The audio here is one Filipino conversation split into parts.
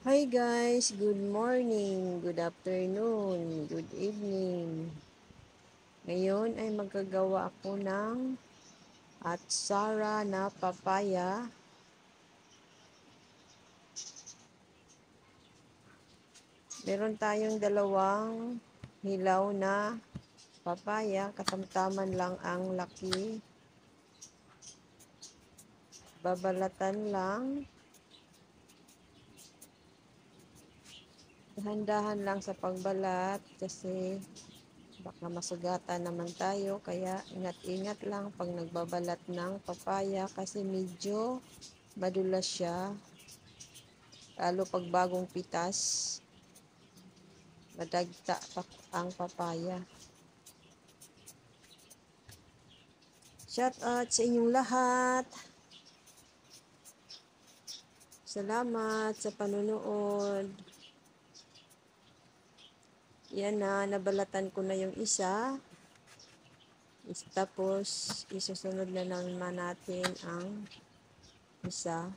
Hi guys, good morning, good afternoon, good evening. Ngayon ay magagawa ako ng atsara na papaya. Meron tayong dalawang hilaw na papaya, katamtaman lang ang laki. Babalatan lang. Dahan-dahan lang sa pagbalat kasi baka masugatan naman tayo, kaya ingat-ingat lang pag nagbabalat ng papaya kasi medyo madulas siya, lalo pag bagong pitas, madagta pa ang papaya. Shout out sa inyong lahat. Salamat sa panunood. Yan na, nabalatan ko na yung isa. Tapos, isusunod na naman natin ang isa.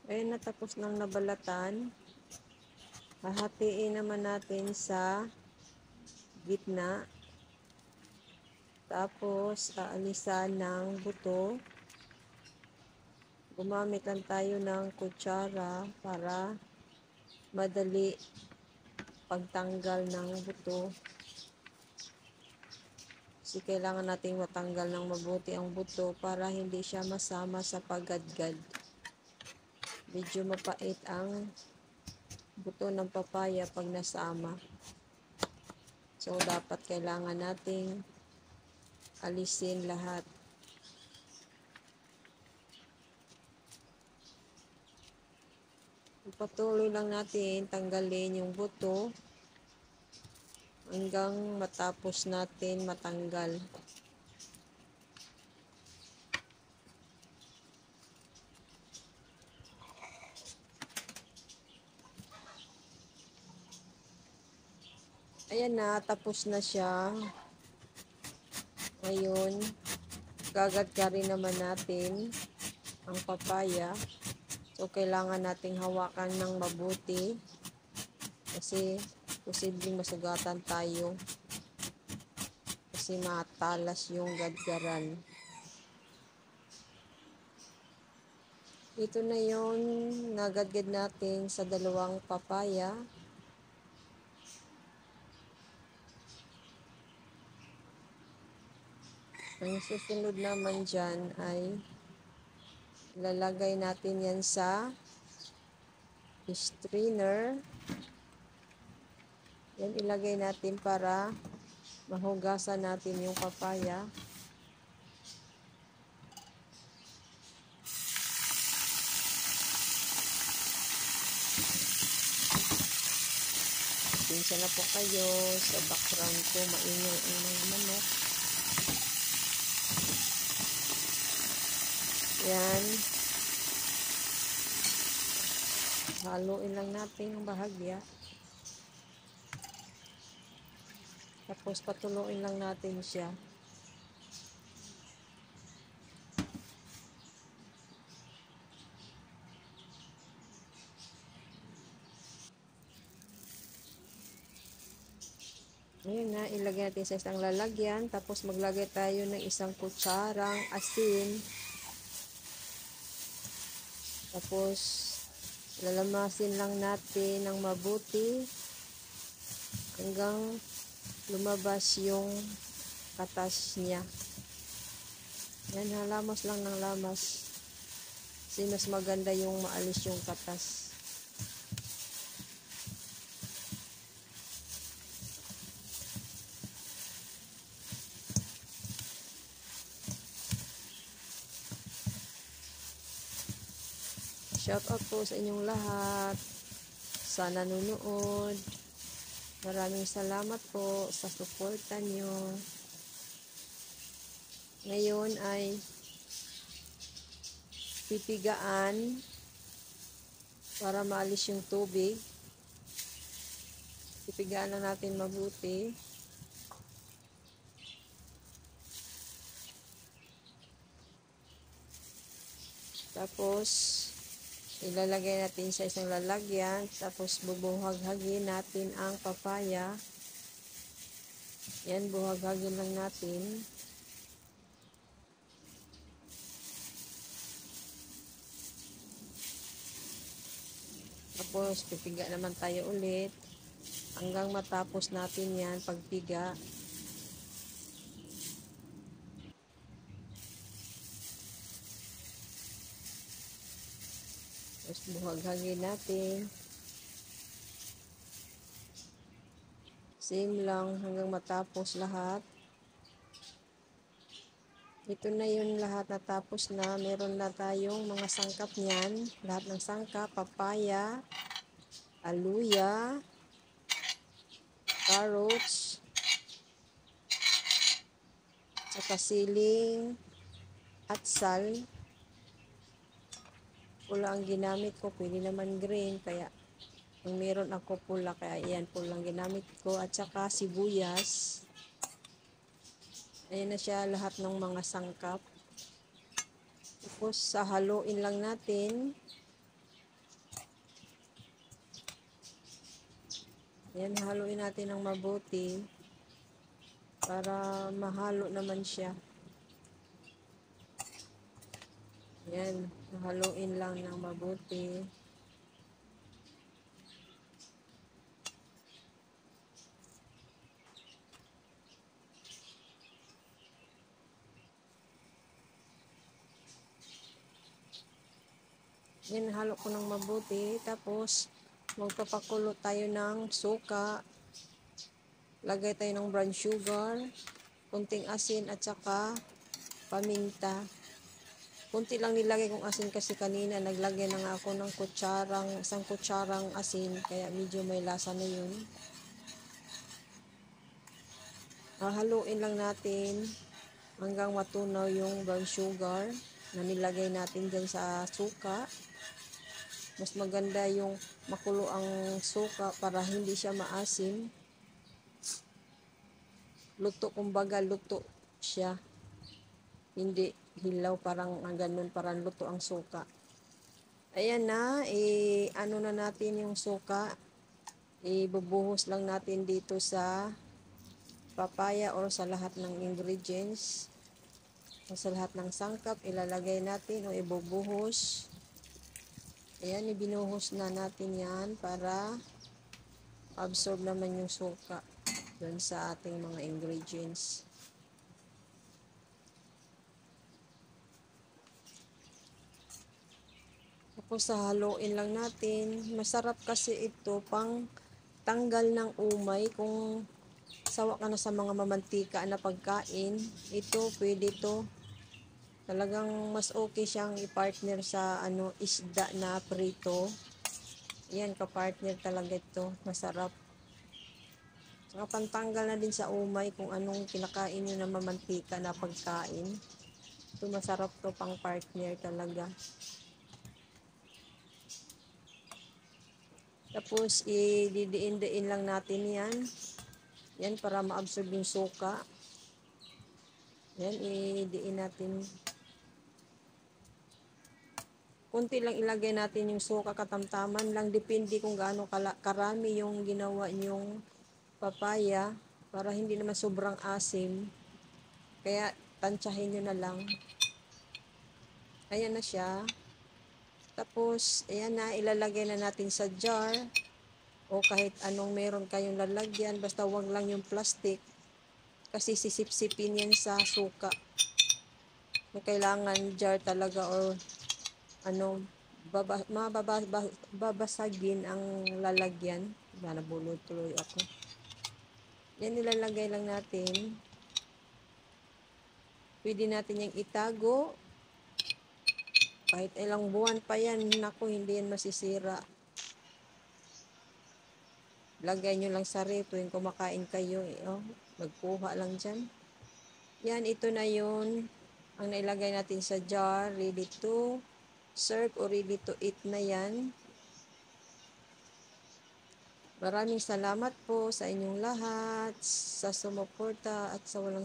Ayun, natapos ng nabalatan. Hahatiin naman natin sa gitna. Tapos, aalisan ng buto. Gumamit lang tayo ng kutsara para madali pagtanggal ng buto. Kasi kailangan nating matanggal ng mabuti ang buto para hindi siya masama sa paggadgad. Medyo mapait ang buto ng papaya pag nasama. So, dapat kailangan nating alisin lahat. Patuloy lang natin tanggalin yung buto hanggang matapos natin matanggal. Ayan na, tapos na siya. Ngayon, gagadkarin naman natin ang papaya. So, kailangan nating hawakan ng mabuti kasi posibleng masugatan tayo kasi matalas yung gadgaran. Ito na yung nagadgad natin sa dalawang papaya. Ang susunod naman dyan ay ilalagay natin yan sa strainer. Yan ilagay natin para mahugasan natin yung papaya. Pinsya na po kayo sa background ko, maingay ang mga manok. Yan. Haluin lang natin yung bahagya. Tapos patuloyin lang natin siya. Ayun na, ilagay natin sa isang lalagyan. Tapos maglagay tayo ng isang kutsarang asin. Tapos lalamasin lang natin ng mabuti hanggang lumabas yung katas niya. Yan, halamos lang ng lamas. Kasi mas maganda yung maalis yung katas. Shout out po sa inyong lahat sa nanonood. Maraming salamat po sa suporta nyo. Ngayon ay pipigaan para maalis yung tubig. Pipigaan na natin mabuti. Tapos, ilalagay natin sa isang lalagyan. Tapos, bubuhag-hagin natin ang papaya. Yan, buhag-hagin lang natin. Tapos, pipiga naman tayo ulit. Hanggang matapos natin yan, pagpiga. Tapos, buhag-hagin natin. Same lang hanggang matapos lahat. Ito na yung lahat natapos na. Meron na tayong mga sangkap niyan. Lahat ng sangkap, papaya, aluya, carrots, saka siling, at sal. Pula ang ginamit ko. Pwede naman green. Kaya kung meron ako pula, kaya yan pulang ginamit ko. At saka sibuyas. Ayan na siya lahat ng mga sangkap. Tapos haluin lang natin. Ayan, haluin natin ng mabuti para mahalo naman siya. Ayan, haluin lang ng mabuti. Yan, halo ko ng mabuti. Tapos, magpapakulo tayo ng suka. Lagay tayo ng brown sugar, kunting asin at saka paminta. Kunti lang nilagay kong asin kasi kanina naglagay na nga ako ng isang kutsarang asin. Kaya medyo may lasa na yun. Haluin lang natin hanggang matunaw yung brown sugar na nilagay natin dyan sa suka. Mas maganda yung makulo ang suka para hindi siya maasim. Luto, kumbaga luto siya. Hindi hilaw, parang ganun, parang luto ang suka. Ayan na, ano na natin yung suka. Ibubuhos lang natin dito sa papaya or sa lahat ng ingredients. Sa lahat ng sangkap, ilalagay natin o ibubuhos. Ayan, ibinuhos na natin yan para absorb naman yung suka dun sa ating mga ingredients. Tapos haluin lang natin. Masarap kasi ito pang tanggal ng umay. Kung sawa ka na sa mga mamantika na pagkain, ito pwede to. Talagang mas okay siyang i-partner sa isda na prito. Yan, ka-partner talaga ito. Masarap. Saka pantanggal na din sa umay kung anong kinakain nyo na mamantika na pagkain. Ito masarap to, pang partner talaga. Tapos ididiin-diin lang natin yan. Yan para ma-absorb yung suka. Yan, idiin natin. Kunti lang ilagay natin yung suka, katamtaman lang. Depende kung gaano karami yung ginawa nyong papaya para hindi naman sobrang asim. Kaya tansyahin nyo na lang. Ayan na siya. Tapos, ayan na, ilalagay na natin sa jar. O kahit anong meron kayong lalagyan. Basta wag lang yung plastic. Kasi sisip-sipin yan sa suka. So, kailangan jar talaga or babasagin ang lalagyan. Nabulod tuloy ako. Yan, nilalagay lang natin. Pwede natin yung itago. Kahit ilang buwan pa yan, naku, hindi yan masisira. Lagay nyo lang sa ref tuwing kumakain kayo. Magkuha lang dyan. Yan, ito na yun. Ang nailagay natin sa jar, ready to serve o ready to eat na yan. Maraming salamat po sa inyong lahat, sa sumuporta at sa walang